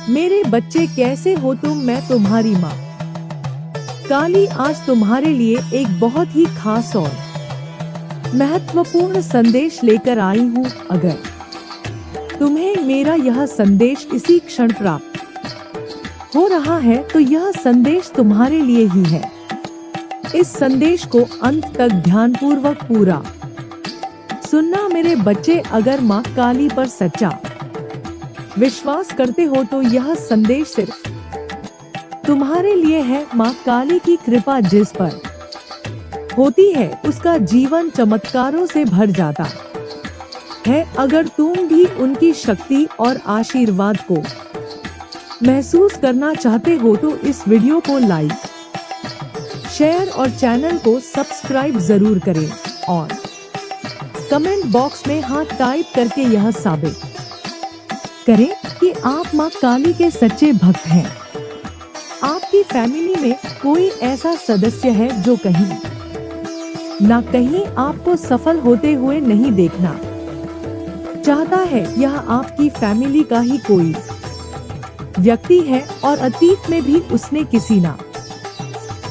मेरे बच्चे कैसे हो तुम, मैं तुम्हारी माँ काली आज तुम्हारे लिए एक बहुत ही खास और महत्वपूर्ण संदेश लेकर आई हूँ। अगर तुम्हें मेरा यह संदेश इसी क्षण प्राप्त हो रहा है तो यह संदेश तुम्हारे लिए ही है। इस संदेश को अंत तक ध्यानपूर्वक पूरा सुनना मेरे बच्चे। अगर माँ काली पर सच्चा विश्वास करते हो तो यह संदेश सिर्फ तुम्हारे लिए है। माँ काली की कृपा जिस पर होती है उसका जीवन चमत्कारों से भर जाता है। अगर तुम भी उनकी शक्ति और आशीर्वाद को महसूस करना चाहते हो तो इस वीडियो को लाइक, शेयर और चैनल को सब्सक्राइब जरूर करें और कमेंट बॉक्स में हाथ टाइप करके यह साबित करें कि आप माँ काली के सच्चे भक्त हैं। आपकी फैमिली में कोई ऐसा सदस्य है जो कहीं ना कहीं आपको सफल होते हुए नहीं देखना चाहता है। यह आपकी फैमिली का ही कोई व्यक्ति है और अतीत में भी उसने किसी ना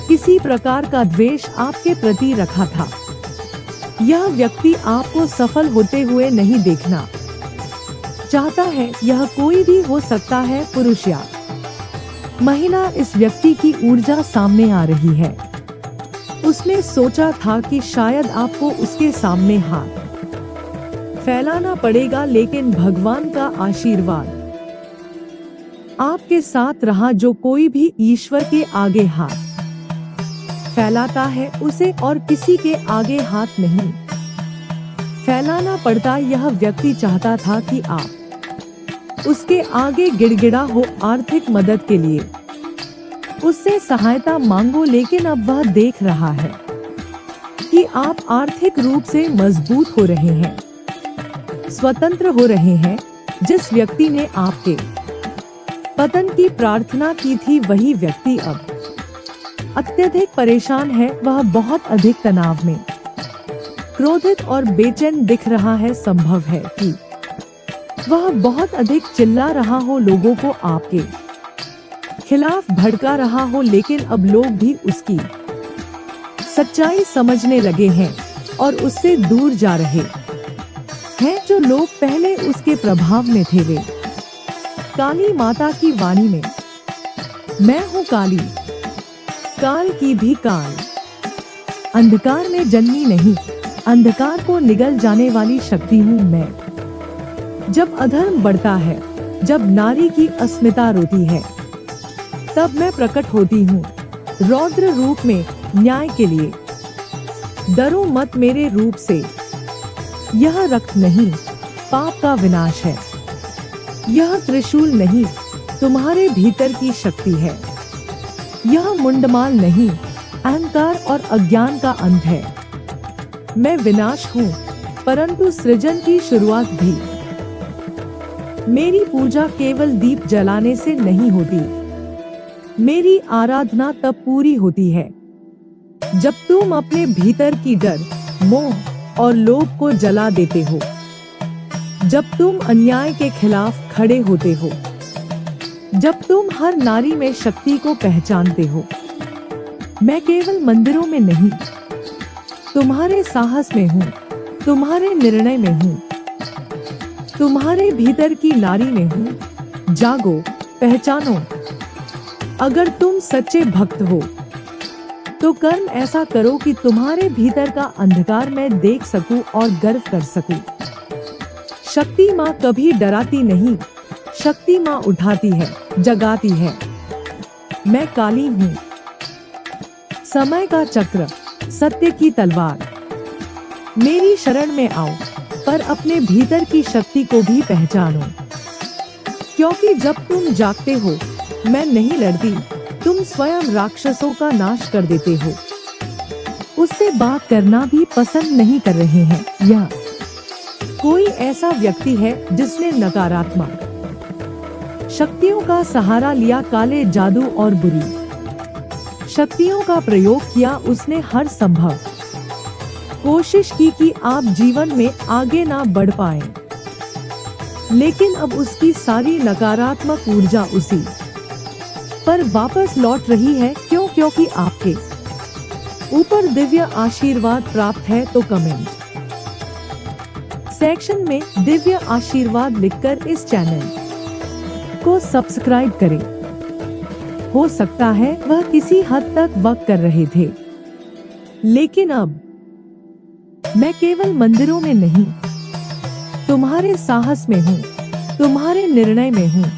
किसी प्रकार का द्वेष आपके प्रति रखा था। यह व्यक्ति आपको सफल होते हुए नहीं देखना चाहता है। यह कोई भी हो सकता है, पुरुष या महिला। इस व्यक्ति की ऊर्जा सामने आ रही है। उसने सोचा था कि शायद आपको उसके सामने हाथ फैलाना पड़ेगा, लेकिन भगवान का आशीर्वाद आपके साथ रहा। जो कोई भी ईश्वर के आगे हाथ फैलाता है उसे और किसी के आगे हाथ नहीं फैलाना पड़ता। यह व्यक्ति चाहता था कि आप उसके आगे गिड़गिड़ा हो, आर्थिक मदद के लिए उससे सहायता मांगो, लेकिन अब वह देख रहा है कि आप आर्थिक रूप से मजबूत हो रहे हैं, स्वतंत्र हो रहे हैं। जिस व्यक्ति ने आपके पतन की प्रार्थना की थी वही व्यक्ति अब अत्यधिक परेशान है। वह बहुत अधिक तनाव में, क्रोधित और बेचैन दिख रहा है। संभव है कि वह बहुत अधिक चिल्ला रहा हो, लोगों को आपके खिलाफ भड़का रहा हो, लेकिन अब लोग भी उसकी सच्चाई समझने लगे हैं और उससे दूर जा रहे हैं। जो लोग पहले उसके प्रभाव में थे वे काली माता की वाणी में, मैं हूँ काली, काल की भी काल, अंधकार में जन्मी नहीं, अंधकार को निगल जाने वाली शक्ति हूँ मैं। जब अधर्म बढ़ता है, जब नारी की अस्मिता रोती है, तब मैं प्रकट होती हूँ रौद्र रूप में न्याय के लिए। डरो मत मेरे रूप से, यह रक्त नहीं पाप का विनाश है। यह त्रिशूल नहीं तुम्हारे भीतर की शक्ति है। यह मुंडमाल नहीं अहंकार और अज्ञान का अंत है। मैं विनाश हूँ परंतु सृजन की शुरुआत भी। मेरी पूजा केवल दीप जलाने से नहीं होती, मेरी आराधना तब पूरी होती है जब तुम अपने भीतर की डर, मोह और लोभ को जला देते हो। जब तुम अन्याय के खिलाफ खड़े होते हो, जब तुम हर नारी में शक्ति को पहचानते हो। मैं केवल मंदिरों में नहीं, तुम्हारे साहस में हूँ, तुम्हारे निर्णय में हूँ, तुम्हारे भीतर की नारी में हूँ। जागो, पहचानो। अगर तुम सच्चे भक्त हो तो कर्म ऐसा करो कि तुम्हारे भीतर का अंधकार मैं देख सकूं और गर्व कर सकूं। शक्ति माँ कभी डराती नहीं, शक्ति माँ उठाती है, जगाती है। मैं काली हूँ, समय का चक्र, सत्य की तलवार। मेरी शरण में आओ पर अपने भीतर की शक्ति को भी पहचानो, क्योंकि जब तुम जागते हो मैं नहीं लड़ती, तुम स्वयं राक्षसों का नाश कर देते हो। उससे बात करना भी पसंद नहीं कर रहे हैं। यह कोई ऐसा व्यक्ति है जिसने नकारात्मक शक्तियों का सहारा लिया, काले जादू और बुरी शक्तियों का प्रयोग किया। उसने हर संभव कोशिश की कि आप जीवन में आगे ना बढ़ पाएं। लेकिन अब उसकी सारी नकारात्मक ऊर्जा उसी पर वापस लौट रही है। क्योंकि आपके ऊपर दिव्य आशीर्वाद प्राप्त है। तो कमेंट सेक्शन में दिव्य आशीर्वाद लिखकर इस चैनल को सब्सक्राइब करें। हो सकता है वह किसी हद तक वक्त कर रहे थे, लेकिन अब मैं केवल मंदिरों में नहीं, तुम्हारे साहस में हूँ, तुम्हारे निर्णय में हूँ,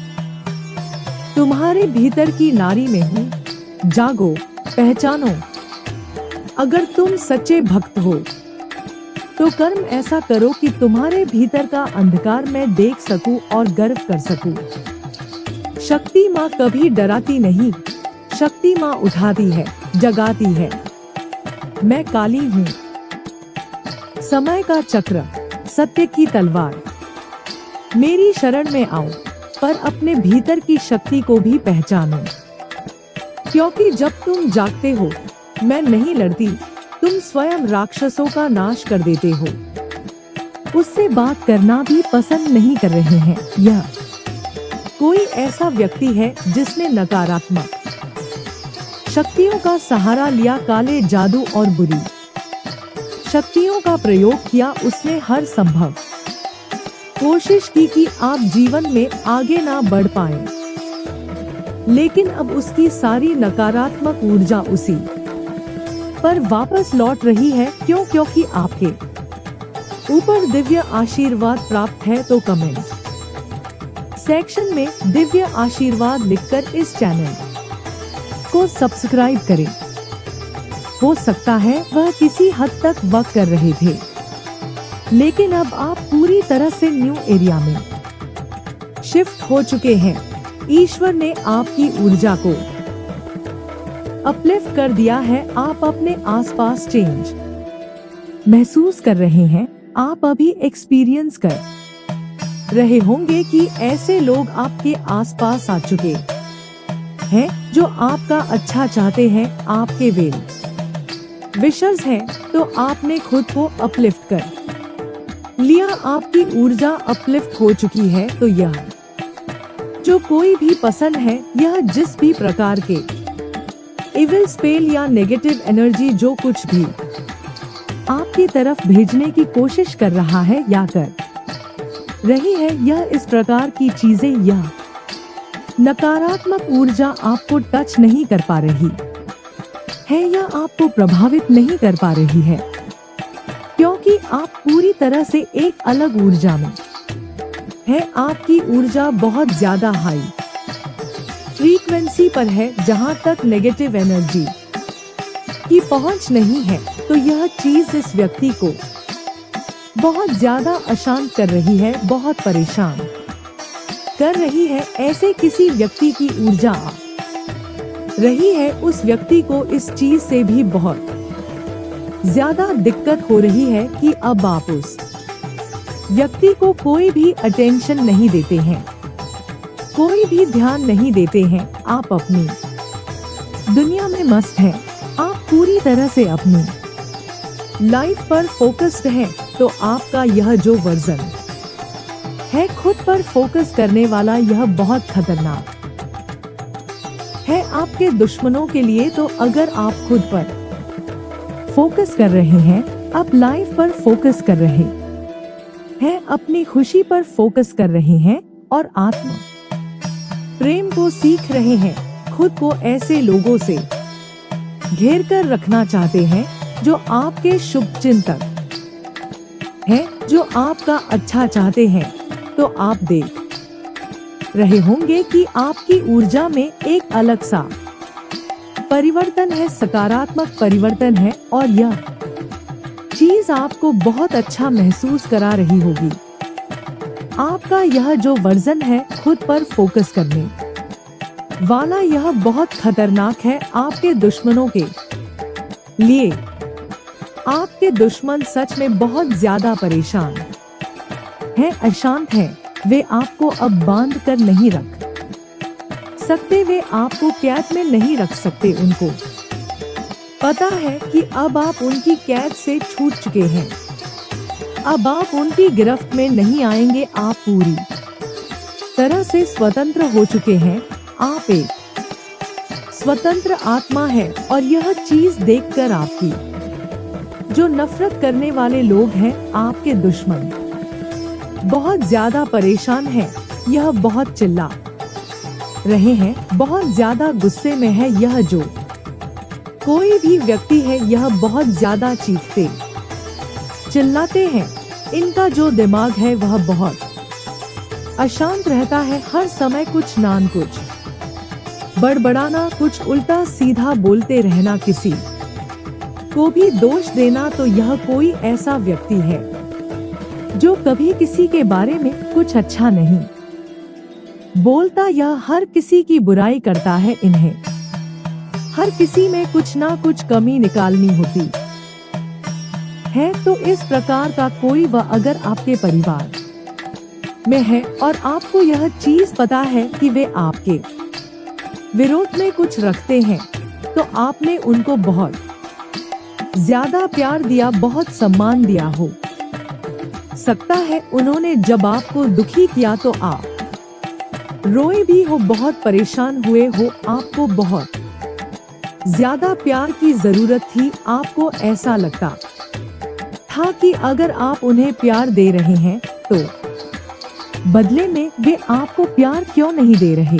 तुम्हारे भीतर की नारी में हूँ। जागो, पहचानो। अगर तुम सच्चे भक्त हो तो कर्म ऐसा करो कि तुम्हारे भीतर का अंधकार मैं देख सकूं और गर्व कर सकूं। शक्ति माँ कभी डराती नहीं, शक्ति माँ उठाती है, जगाती है। मैं काली हूँ, समय का चक्र, सत्य की तलवार। मेरी शरण में आओ, पर अपने भीतर की शक्ति को भी पहचानो। क्योंकि जब तुम जागते हो, मैं नहीं लड़ती, तुम स्वयं राक्षसों का नाश कर देते हो। उससे बात करना भी पसंद नहीं कर रहे हैं। यह कोई ऐसा व्यक्ति है जिसने नकारात्मक शक्तियों का सहारा लिया, काले जादू और बुरी शक्तियों का प्रयोग किया। उसने हर संभव कोशिश की कि आप जीवन में आगे ना बढ़ पाएं, लेकिन अब उसकी सारी नकारात्मक ऊर्जा उसी पर वापस लौट रही है। क्योंकि आपके ऊपर दिव्य आशीर्वाद प्राप्त है। तो कमेंट सेक्शन में दिव्य आशीर्वाद लिखकर इस चैनल को सब्सक्राइब करें। हो सकता है वह किसी हद तक वक्त कर रहे थे, लेकिन अब आप पूरी तरह से न्यू एरिया में शिफ्ट हो चुके हैं। ईश्वर ने आपकी ऊर्जा को अपलिफ्ट कर दिया है। आप अपने आसपास चेंज महसूस कर रहे हैं। आप अभी एक्सपीरियंस कर रहे होंगे कि ऐसे लोग आपके आसपास आ चुके हैं जो आपका अच्छा चाहते हैं, आपके वेल विशर्स हैं। तो आपने खुद को अपलिफ्ट कर लिया, आपकी ऊर्जा अपलिफ्ट हो चुकी है। तो यह जो कोई भी पसंद है, यह जिस भी प्रकार के इविल स्पेल या नेगेटिव एनर्जी जो कुछ भी आपकी तरफ भेजने की कोशिश कर रहा है या कर रही है, यह इस प्रकार की चीजें, यह नकारात्मक ऊर्जा आपको टच नहीं कर पा रही है या आपको प्रभावित नहीं कर पा रही है, क्योंकि आप पूरी तरह से एक अलग ऊर्जा में है। आपकी ऊर्जा बहुत ज्यादा हाई फ्रीक्वेंसी पर है, जहां तक नेगेटिव एनर्जी की पहुंच नहीं है। तो यह चीज इस व्यक्ति को बहुत ज्यादा अशांत कर रही है, बहुत परेशान कर रही है। ऐसे किसी व्यक्ति की ऊर्जा आ रही है, उस व्यक्ति को इस चीज से भी बहुत ज्यादा दिक्कत हो रही है कि अब आप उस व्यक्ति को कोई भी अटेंशन नहीं देते हैं, कोई भी ध्यान नहीं देते हैं। आप अपनी दुनिया में मस्त हैं, आप पूरी तरह से अपनी लाइफ पर फोकस्ड हैं। तो आपका यह जो वर्जन है खुद पर फोकस करने वाला, यह बहुत खतरनाक है आपके दुश्मनों के लिए। तो अगर आप खुद पर फोकस कर रहे हैं, आप लाइफ पर फोकस कर रहे हैं, अपनी खुशी पर फोकस कर रहे हैं और आत्मा प्रेम को सीख रहे हैं, खुद को ऐसे लोगों से घेर कर रखना चाहते हैं जो आपके शुभ चिंतक हैं, जो आपका अच्छा चाहते हैं। तो आप देख रहे होंगे कि आपकी ऊर्जा में एक अलग सा परिवर्तन है, सकारात्मक परिवर्तन है, और यह चीज आपको बहुत अच्छा महसूस करा रही होगी। आपका यह जो वर्जन है खुद पर फोकस करने वाला, यह बहुत खतरनाक है आपके दुश्मनों के लिए। आपके दुश्मन सच में बहुत ज्यादा परेशान हैं, अशांत हैं। वे आपको अब बांध कर नहीं रख सकते, वे आपको कैद में नहीं रख सकते। उनको पता है कि अब आप उनकी कैद से छूट चुके हैं, अब आप उनकी गिरफ्त में नहीं आएंगे। आप पूरी तरह से स्वतंत्र हो चुके हैं। आप एक स्वतंत्र आत्मा है और यह चीज देखकर आपकी जो नफरत करने वाले लोग हैं, आपके दुश्मन बहुत ज्यादा परेशान हैं। यह बहुत चिल्ला रहे हैं, बहुत ज्यादा गुस्से में है। यह जो कोई भी व्यक्ति है, यह बहुत ज्यादा चीखते चिल्लाते हैं। इनका जो दिमाग है वह बहुत अशांत रहता है। हर समय कुछ ना कुछ बड़बड़ाना, कुछ उल्टा सीधा बोलते रहना, किसी को भी दोष देना। तो यह कोई ऐसा व्यक्ति है जो कभी किसी के बारे में कुछ अच्छा नहीं बोलता। यह हर किसी की बुराई करता है। इन्हें हर किसी में कुछ ना कुछ कमी निकालनी होती है। तो इस प्रकार का कोई वह अगर आपके परिवार में है और आपको यह चीज पता है कि वे आपके विरोध में कुछ रखते हैं, तो आपने उनको बहुत ज्यादा प्यार दिया, बहुत सम्मान दिया हो सकता है। उन्होंने जब आपको दुखी किया तो आप रोए भी हो, बहुत परेशान हुए हो। आपको बहुत ज्यादा प्यार की जरूरत थी। आपको ऐसा लगता था कि अगर आप उन्हें प्यार दे रहे हैं तो बदले में वे आपको प्यार क्यों नहीं दे रहे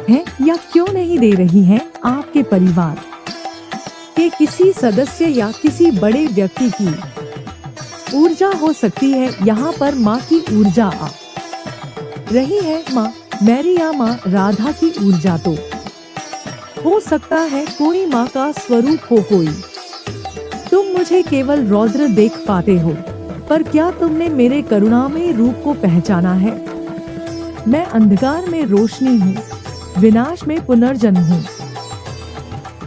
हैं, या क्यों नहीं दे रही हैं। आपके परिवार के किसी सदस्य या किसी बड़े व्यक्ति की ऊर्जा हो सकती है। यहाँ पर माँ की ऊर्जा आ रही है। माँ मैरी या माँ राधा की ऊर्जा तो हो सकता है कोई माँ का स्वरूप हो। कोई तुम मुझे केवल रौद्र देख पाते हो, पर क्या तुमने मेरे करुणामय रूप को पहचाना है। मैं अंधकार में रोशनी हूँ, विनाश में पुनर्जन्म हूँ।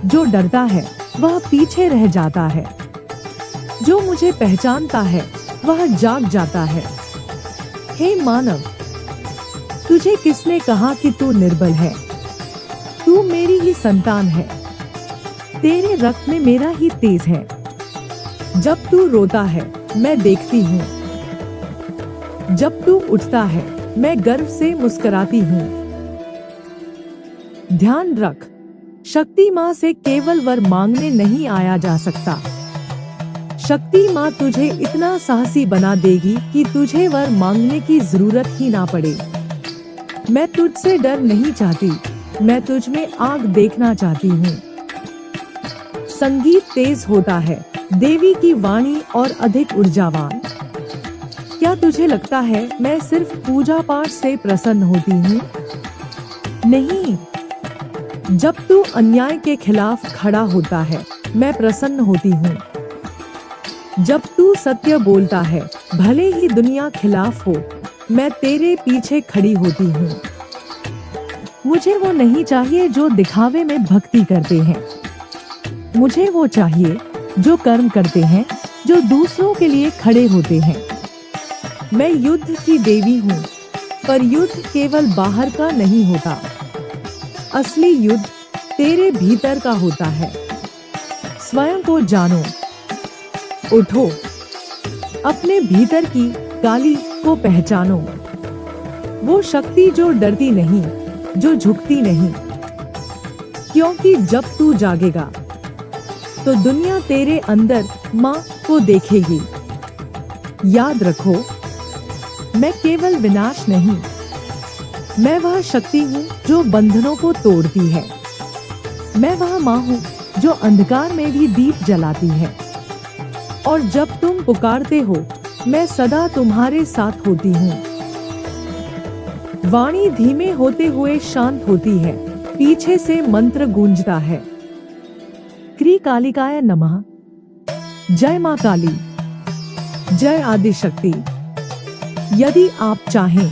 जो डरता है वह पीछे रह जाता है, जो मुझे पहचानता है वह जाग जाता है। हे मानव, तुझे किसने कहा कि तू निर्बल है। तू मेरी ही संतान है, तेरे रक्त में मेरा ही तेज है। जब तू रोता है मैं देखती हूँ, जब तू उठता है मैं गर्व से मुस्कुराती हूँ। ध्यान रख, शक्ति माँ से केवल वर मांगने नहीं आया जा सकता। शक्ति माँ तुझे इतना साहसी बना देगी कि तुझे वर मांगने की जरूरत ही ना पड़े। मैं तुझसे डर नहीं चाहती, मैं तुझ में आग देखना चाहती हूँ। संगीत तेज होता है, देवी की वाणी और अधिक ऊर्जावान। क्या तुझे लगता है मैं सिर्फ पूजा पाठ से प्रसन्न होती हूँ? नहीं, जब तू अन्याय के खिलाफ खड़ा होता है मैं प्रसन्न होती हूँ। जब तू सत्य बोलता है भले ही दुनिया खिलाफ हो, मैं तेरे पीछे खड़ी होती हूँ। मुझे वो नहीं चाहिए जो दिखावे में भक्ति करते हैं, मुझे वो चाहिए जो कर्म करते हैं, जो दूसरों के लिए खड़े होते हैं। मैं युद्ध की देवी हूँ, पर युद्ध केवल बाहर का नहीं होता। असली युद्ध तेरे भीतर का होता है। स्वयं को जानो, उठो, अपने भीतर की काली को पहचानो। वो शक्ति जो डरती नहीं, जो झुकती नहीं, क्योंकि जब तू जागेगा तो दुनिया तेरे अंदर माँ को देखेगी। याद रखो, मैं केवल विनाश नहीं, मैं वह शक्ति हूँ जो बंधनों को तोड़ती है। मैं वह माँ हूँ जो अंधकार में भी दीप जलाती है। और जब तुम पुकारते हो मैं सदा तुम्हारे साथ होती हूँ। वाणी धीमे होते हुए शांत होती है, पीछे से मंत्र गूंजता है। क्री कालिकाय नमः। जय माँ काली, जय आदिशक्ति। यदि आप चाहें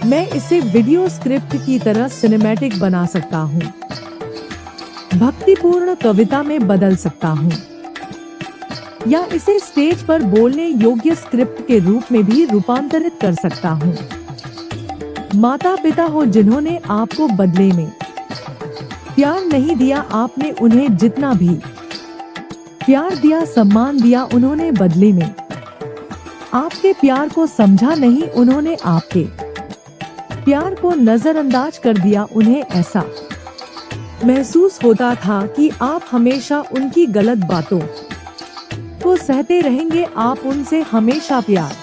मैं इसे वीडियो स्क्रिप्ट की तरह सिनेमैटिक बना सकता हूँ, भक्तिपूर्ण कविता में बदल सकता हूँ, या इसे स्टेज पर बोलने योग्य स्क्रिप्ट के रूप में भी रूपांतरित कर सकता हूँ। माता पिता हो जिन्होंने आपको बदले में प्यार नहीं दिया, आपने उन्हें जितना भी प्यार दिया, सम्मान दिया, उन्होंने बदले में आपके प्यार को समझा नहीं। उन्होंने आपके प्यार को नजरअंदाज कर दिया। उन्हें ऐसा महसूस होता था कि आप हमेशा उनकी गलत बातों को सहते रहेंगे, आप उनसे हमेशा प्यार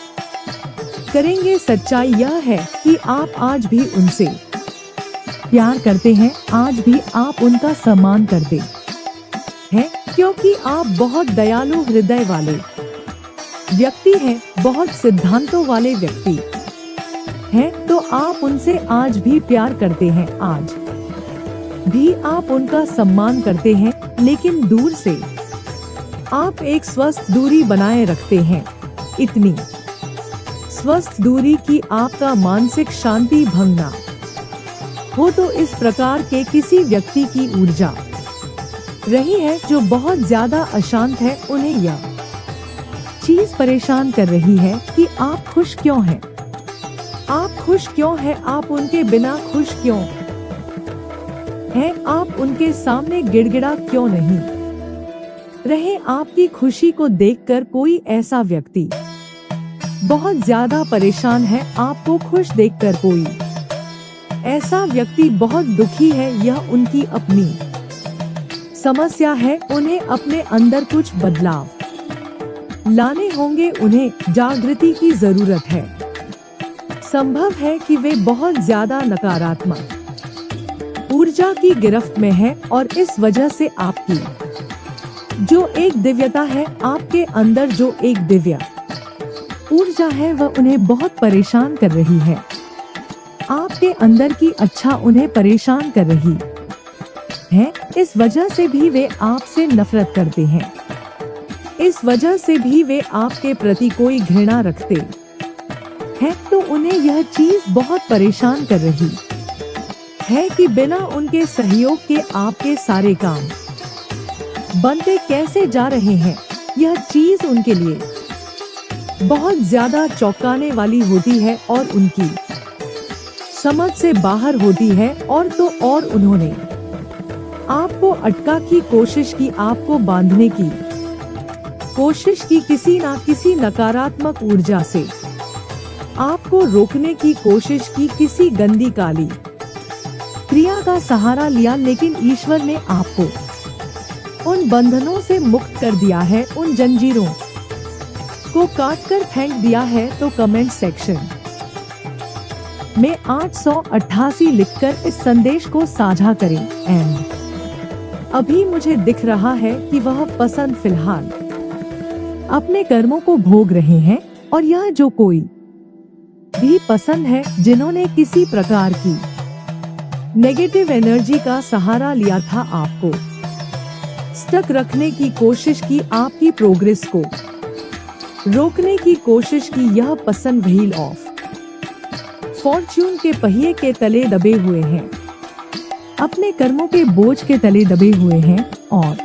करेंगे। सच्चाई यह है कि आप आज भी उनसे प्यार करते हैं, आज भी आप उनका सम्मान करते हैं, क्योंकि आप बहुत दयालु हृदय वाले व्यक्ति हैं, बहुत सिद्धांतों वाले व्यक्ति हैं, तो आप उनसे आज भी प्यार करते हैं, आज भी आप उनका सम्मान करते हैं, लेकिन दूर से आप एक स्वस्थ दूरी बनाए रखते हैं। इतनी स्वस्थ दूरी कि आपका मानसिक शांति भंग ना हो। तो इस प्रकार के किसी व्यक्ति की ऊर्जा रही है जो बहुत ज्यादा अशांत है, उन्हें यह चीज परेशान कर रही है कि आप खुश क्यों हैं, आप खुश क्यों हैं, आप उनके बिना खुश क्यों हैं, आप उनके सामने गिड़गिड़ा क्यों नहीं रहे। आपकी खुशी को देखकर कोई ऐसा व्यक्ति बहुत ज्यादा परेशान है, आपको खुश देखकर कोई ऐसा व्यक्ति बहुत दुखी है, यह उनकी अपनी समस्या है। उन्हें अपने अंदर कुछ बदलाव लाने होंगे, उन्हें जागृति की जरूरत है। संभव है कि वे बहुत ज्यादा नकारात्मक ऊर्जा की गिरफ्त में है और इस वजह से आपकी जो एक दिव्यता है, आपके अंदर जो एक दिव्य ऊर्जा है, वह उन्हें बहुत परेशान कर रही है। आपके अंदर की अच्छा उन्हें परेशान कर रही है। इस वजह से भी वे आपसे नफरत करते हैं, इस वजह से भी वे आपके प्रति कोई घृणा रखते हैं। तो उन्हें यह चीज बहुत परेशान कर रही है कि बिना उनके सहयोग के आपके सारे काम बनते कैसे जा रहे हैं। यह चीज उनके लिए बहुत ज्यादा चौंकाने वाली होती है और उनकी समझ से बाहर होती है। और तो और उन्होंने आपको अटका की कोशिश की, आपको बांधने की कोशिश की, किसी ना किसी नकारात्मक ऊर्जा से आपको रोकने की कोशिश की, किसी गंदी काली क्रिया का सहारा लिया, लेकिन ईश्वर ने आपको उन बंधनों से मुक्त कर दिया है, उन जंजीरों को काटकर फेंक दिया है। तो कमेंट सेक्शन में 888 लिखकर इस संदेश को साझा करें। एंड अभी मुझे दिख रहा है कि वह पसंद फिलहाल अपने कर्मों को भोग रहे हैं, और यह जो कोई भी पसंद है जिन्होंने किसी प्रकार की नेगेटिव एनर्जी का सहारा लिया था, आपको स्टक रखने की कोशिश की, आपकी प्रोग्रेस को रोकने की कोशिश की, यह पसंद व्हील ऑफ फॉर्च्यून के पहिए के तले दबे हुए हैं, अपने कर्मों के बोझ के तले दबे हुए हैं, और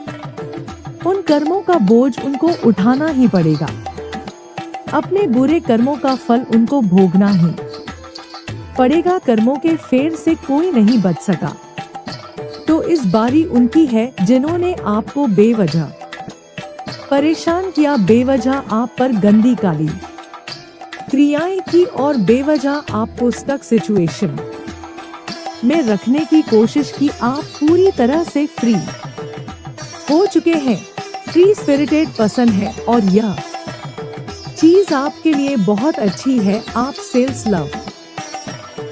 उन कर्मों का बोझ उनको उठाना ही पड़ेगा। अपने बुरे कर्मों का फल उनको भोगना ही पड़ेगा। कर्मों के फेर से कोई नहीं बच सका। तो इस बारी उनकी है जिन्होंने आपको बेवजह परेशान किया, बेवजह आप पर गंदी काली क्रियाएं की, और बेवजह आपको स्टक सिचुएशन में रखने की कोशिश की। आप पूरी तरह से फ्री हो चुके हैं, फ्री स्पिरिटेड पर्सन है, और यह चीज आपके लिए बहुत अच्छी है। आप सेल्स लव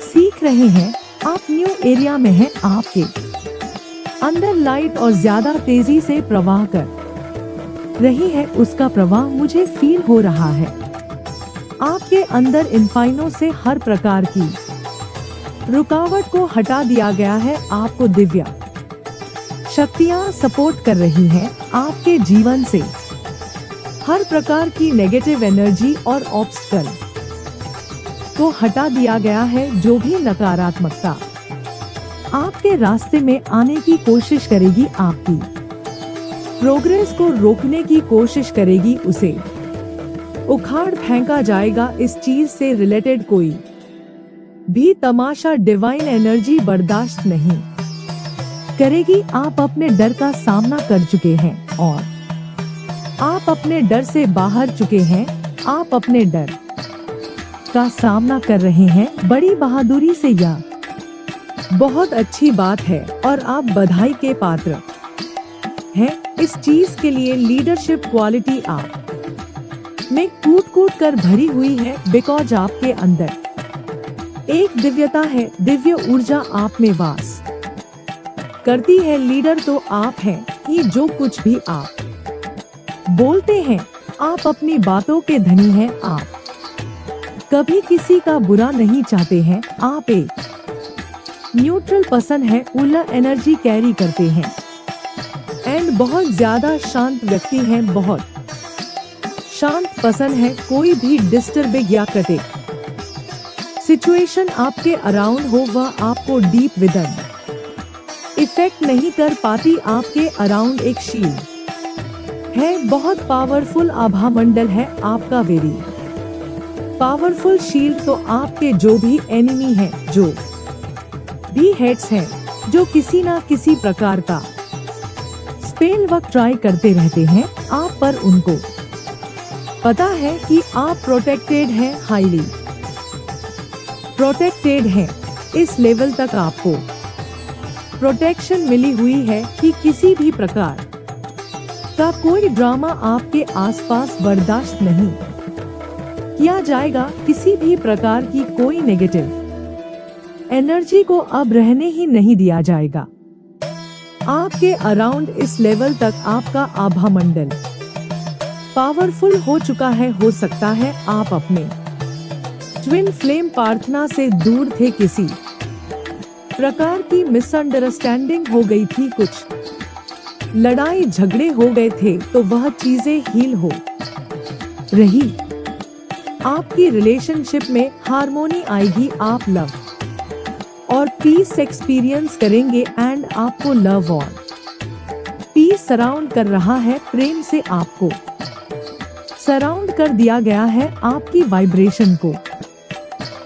सीख रहे हैं, आप न्यू एरिया में हैं, आपके अंदर लाइट और ज्यादा तेजी से प्रवाह कर रही है, उसका प्रवाह मुझे फील हो रहा है। आपके अंदर इन्फाइनों से हर प्रकार की रुकावट को हटा दिया गया है। आपको दिव्य शक्तियां सपोर्ट कर रही हैं, आपके जीवन से हर प्रकार की नेगेटिव एनर्जी और ऑब्स्टकल को हटा दिया गया है। जो भी नकारात्मकता आपके रास्ते में आने की कोशिश करेगी, आपकी प्रोग्रेस को रोकने की कोशिश करेगी, उसे उखाड़ फेंका जाएगा। इस चीज से रिलेटेड कोई भी तमाशा डिवाइन एनर्जी बर्दाश्त नहीं करेगी। आप अपने डर का सामना कर चुके हैं और आप अपने डर से बाहर चुके हैं। आप अपने डर का सामना कर रहे हैं बड़ी बहादुरी से, यह बहुत अच्छी बात है और आप बधाई के पात्र हैं। इस चीज के लिए लीडरशिप क्वालिटी आप में कूट कर भरी हुई है, बिकॉज आपके अंदर एक दिव्यता है, दिव्य ऊर्जा आप में वास करती है। लीडर तो आप हैं कि जो कुछ भी आप बोलते हैं, आप अपनी बातों के धनी हैं। आप कभी किसी का बुरा नहीं चाहते हैं। आप एक न्यूट्रल पर्सन है, कूलर एनर्जी कैरी करते हैं एंड बहुत ज्यादा शांत व्यक्ति हैं, बहुत शांत पर्सन है। कोई भी डिस्टर्बिंग या क्रिटिक सिचुएशन आपके अराउंड हो, वह आपको डीप विदन इफेक्ट नहीं कर पाती। आपके अराउंड एक शील्ड है, बहुत पावरफुल आभा मंडल है आपका, वेरी पावरफुल शील्ड। तो आपके जो भी एनिमी हैं, जो भी हेड्स हैं, जो किसी ना किसी प्रकार का स्पेल वर्क ट्राई करते रहते हैं आप पर, उनको पता है कि आप प्रोटेक्टेड हैं, हाईली प्रोटेक्टेड हैं। इस लेवल तक आपको प्रोटेक्शन मिली हुई है कि किसी भी प्रकार का कोई ड्रामा आपके आसपास बर्दाश्त नहीं किया जाएगा। किसी भी प्रकार की कोई नेगेटिव एनर्जी को अब रहने ही नहीं दिया जाएगा आपके अराउंड। इस लेवल तक आपका आभा मंडल पावरफुल हो चुका है। हो सकता है आप अपने ट्विन फ्लेम प्रार्थना से दूर थे, किसी प्रकार की मिसअंडरस्टैंडिंग हो गई थी, कुछ लड़ाई झगड़े हो गए थे, तो वह चीजें हील हो रही। आपकी रिलेशनशिप में हार्मोनी आएगी। आप लव और पीस एक्सपीरियंस करेंगे एंड आपको लव और पीस सराउंड कर रहा है। प्रेम से आपको सराउंड कर दिया गया है, आपकी वाइब्रेशन को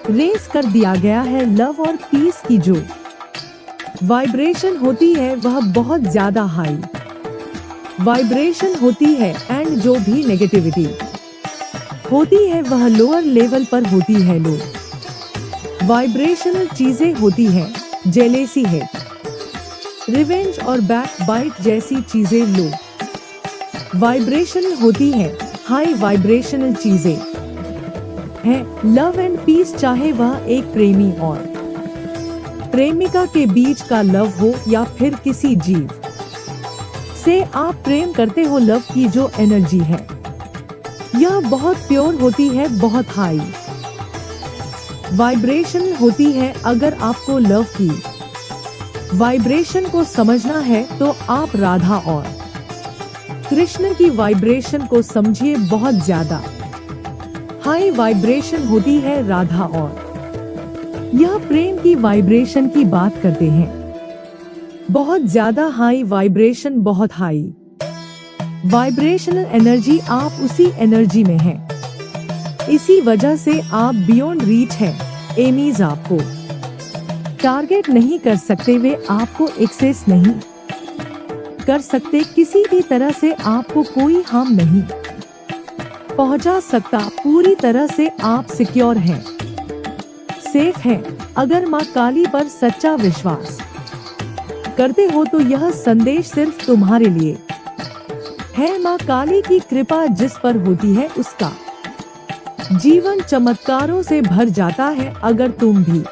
रेस कर दिया गया है। लव और पीस की जो वाइब्रेशन होती है वह बहुत ज्यादा हाई वाइब्रेशन होती है एंड जो भी नेगेटिविटी होती है वह लोअर लेवल पर होती है। लो वाइब्रेशनल चीजें होती हैं, जेलेसी है, रिवेंज और बैक बाइट जैसी चीजें लो वाइब्रेशनल होती हैं। हाई वाइब्रेशनल चीजें हैं लव एंड पीस, चाहे वह एक प्रेमी और प्रेमिका के बीच का लव हो या फिर किसी जीव से आप प्रेम करते हो। लव की जो एनर्जी है यह बहुत प्योर होती है, बहुत हाई वाइब्रेशन होती है। अगर आपको लव की वाइब्रेशन को समझना है तो आप राधा और कृष्ण की वाइब्रेशन को समझिए। बहुत ज्यादा हाई वाइब्रेशन होती है राधा और यह प्रेम की वाइब्रेशन की बात करते हैं। बहुत ज्यादा हाई वाइब्रेशन, बहुत हाई वाइब्रेशनल एनर्जी, आप उसी एनर्जी में हैं। इसी वजह से आप बियॉन्ड रीच हैं। एमीज आपको टारगेट नहीं कर सकते, वे आपको एक्सेस नहीं कर सकते, किसी भी तरह से आपको कोई हार्म नहीं पहुंचा सकता। पूरी तरह से आप सिक्योर हैं, सेफ हैं। अगर माँ काली पर सच्चा विश्वास करते हो तो यह संदेश सिर्फ तुम्हारे लिए है। माँ काली की कृपा जिस पर होती है उसका जीवन चमत्कारों से भर जाता है। अगर तुम भी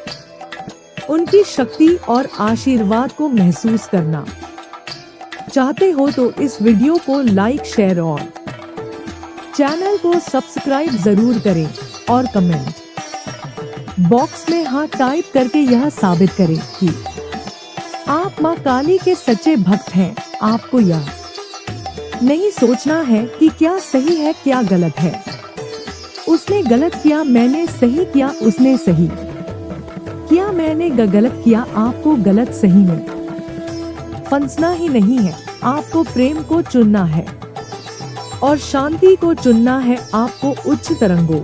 उनकी शक्ति और आशीर्वाद को महसूस करना चाहते हो तो इस वीडियो को लाइक, शेयर और चैनल को सब्सक्राइब जरूर करें और कमेंट बॉक्स में हाँ टाइप करके यह साबित करें कि आप माँ काली के सच्चे भक्त हैं। आपको यह नहीं सोचना है कि क्या सही है क्या गलत है। उसने गलत किया, मैंने सही किया, उसने सही किया, मैंने गलत किया। आपको गलत सही में फंसना ही नहीं है। आपको प्रेम को चुनना है और शांति को चुनना है। आपको उच्च तरंगों